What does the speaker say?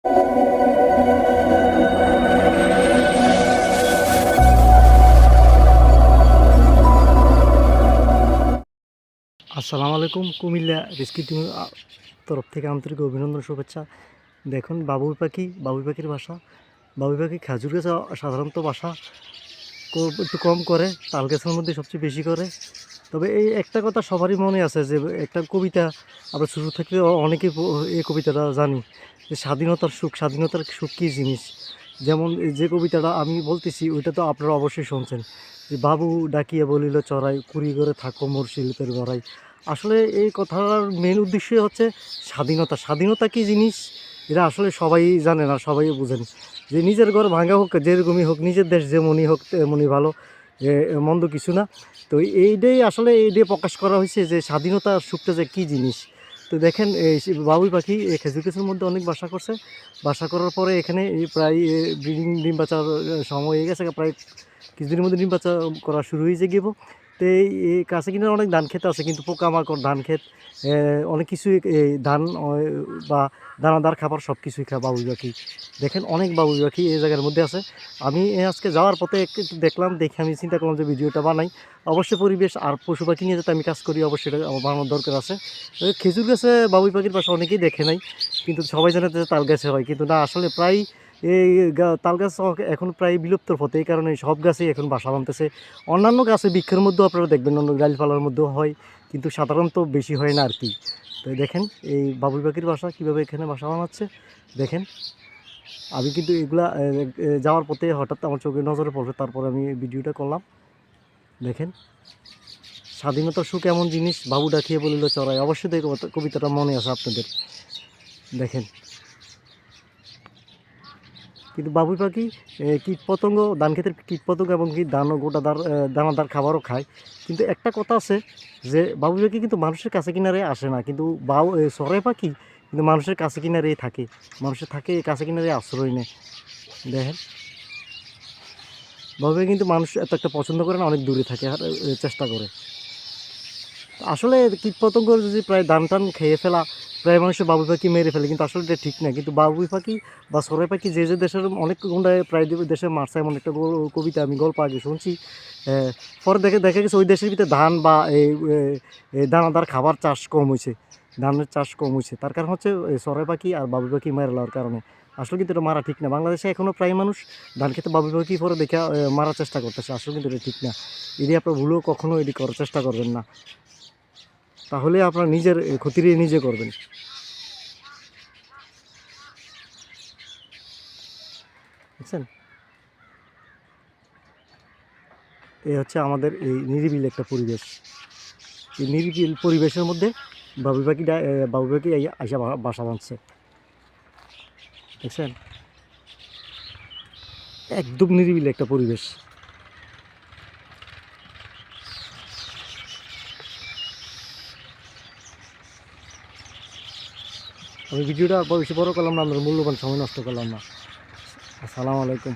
আসসালামু আলাইকুম। কুমিল্লা রেস্কিউ টিমের তরফ থেকে আন্তরিক অভিনন্দন, শুভেচ্ছা। দেখুন বাবুই পাখির বাসা। বাবুই পাখি খেজুর গাছে সাধারণত বাসা একটু কম করে, তাল গাছের মধ্যে সবচেয়ে বেশি করে। তবে এই একটা কথা সবারই মনে আছে যে একটা কবিতা আমরা শুরু থেকে অনেকেই এই কবিতাটা জানি, যে স্বাধীনতার সুখ কী জিনিস। যেমন যে কবিতাটা আমি বলতেছি ওইটা তো আপনারা অবশ্যই শুনছেন, যে বাবু ডাকিয়া বলিল চড়াই, কুড়ি করে থাকো মোর শিল্পের গড়াই। আসলে এই কথার মেন উদ্দেশ্যই হচ্ছে স্বাধীনতা কী জিনিস এটা আসলে সবাই জানে না, সবাই বুঝেন। যে নিজের ঘর ভাঙা হোক, যেরকমই হোক, নিজের দেশ যেমনই হোক তেমনই ভালো, মন্দ কিছু না। তো এইটাই প্রকাশ করা হয়েছে যে স্বাধীনতার সুখটা যে কী জিনিস। তো দেখেন এই বাবুই পাখি খেজুর গাছের মধ্যে অনেক বাসা করছে। বাসা করার পরে এখানে প্রায় ডিম বাচ্চার সময় হয়ে গেছে, প্রায় কিছুদিনের মধ্যে ডিম বাচ্চা করা শুরু হয়েছে গিয়েব। তো এই কাছে কিনা অনেক ধান ক্ষেত আছে, কিন্তু পোকামাকড় ধান ক্ষেত অনেক কিছুই ধান বা দানাদার খাবার সব কিছুই খায় বাবুই পাখি। দেখেন অনেক বাবুই পাখি এই জায়গার মধ্যে আছে। আমি আজকে যাওয়ার পথে একটু দেখলাম, দেখে আমি চিন্তা করলাম যে ভিডিওটা বানাই। অবশ্যই পরিবেশ আর পশু পাখি নিয়ে যাতে আমি কাজ করি, অবশ্যই এটা আমার বানানোর দরকার আছে। খেজুর গাছে বাবুই পাখির বাসা অনেকেই দেখে নাই, কিন্তু সবাই জানে যে তাল গাছে হয়, কিন্তু না, আসলে প্রায় এই তাল গাছ এখন প্রায় বিলুপ্তর পথে। এই কারণে সব গাছেই এখন বাসা বানতেছে। অন্যান্য গাছে বৃক্ষের মধ্যেও আপনারা দেখবেন, অন্য ডালপালার মধ্যেও হয়, কিন্তু সাধারণত বেশি হয় না আর কি। তো দেখেন এই বাবুই পাখির বাসা কীভাবে এখানে বাসা বানাচ্ছে দেখেন। আমি কিন্তু এগুলা যাওয়ার পথে হঠাৎ আমার চোখে নজরে পড়বে, তারপরে আমি ভিডিওটা করলাম। দেখেন স্বাধীনতার সুখ এমন জিনিস, বাবু ডাকিয়ে বলিল চড়াই। অবশ্যই দেখো কবিতাটা মনে আছে আপনাদের। দেখেন কিন্তু বাবুই পাখি কীটপতঙ্গ, ধান ক্ষেতের কীটপতঙ্গ এবং কি দানাদার খাবারও খায়। কিন্তু একটা কথা আছে, যে বাবুই পাখি কিন্তু মানুষের কাছে কিনারে আসে না, কিন্তু চড়াই পাখি কিন্তু মানুষের কাছে কিনারেই থাকে, কাছে কিনারে আশ্রয় নেয়। দেখেন বাবুই পাখি কিন্তু মানুষ এত একটা পছন্দ করে না, অনেক দূরে থাকে আর চেষ্টা করে। আসলে কীটপতঙ্গ যদি প্রায় ধান টান খেয়ে ফেলা, প্রায় মানুষের বাবুই পাখি মেরে ফেলে, কিন্তু আসলে এটা ঠিক না। কিন্তু বাবুই পাখি বা চড়াই পাখি যে দেশের অনেক গুন্ডায় প্রায় দেশে মারছে, এমন একটা কবিতা আমি গল্প আগে শুনছি। পরে দেখা গেছে ওই দেশের ভিতরে ধান বা এই দানাদার খাবার চাষ কম হয়েছে, ধানের চাষ কম হয়েছে। তার কারণ হচ্ছে চড়াই পাখি আর বাবুই পাখি মেরে নেওয়ার কারণে। আসলে কিন্তু এটা মারা ঠিক না। বাংলাদেশে এখনও প্রায় মানুষ ধান খেতে বাবুই পাখি পরে দেখে মারার চেষ্টা করতেছে। আসলে কিন্তু এটা ঠিক না। এটি আপনার ভুলেও কখনো এটি করার চেষ্টা করবেন না, তাহলে আপনার নিজের ক্ষতিরই নিজে করবেন। বুঝছেন? এই হচ্ছে আমাদের এই নিরিবিলি একটা পরিবেশ। এই নিরিবিলি পরিবেশের মধ্যে বাবুই পাখি আইসা বাসা বাঁধছে। দেখছেন? একদম নিরিবিলি একটা পরিবেশ। আমি ভিডিওটা বেশি বড় করলাম না, আপনার মূল্যবান সময় নষ্ট করলাম না। আসসালামু আলাইকুম।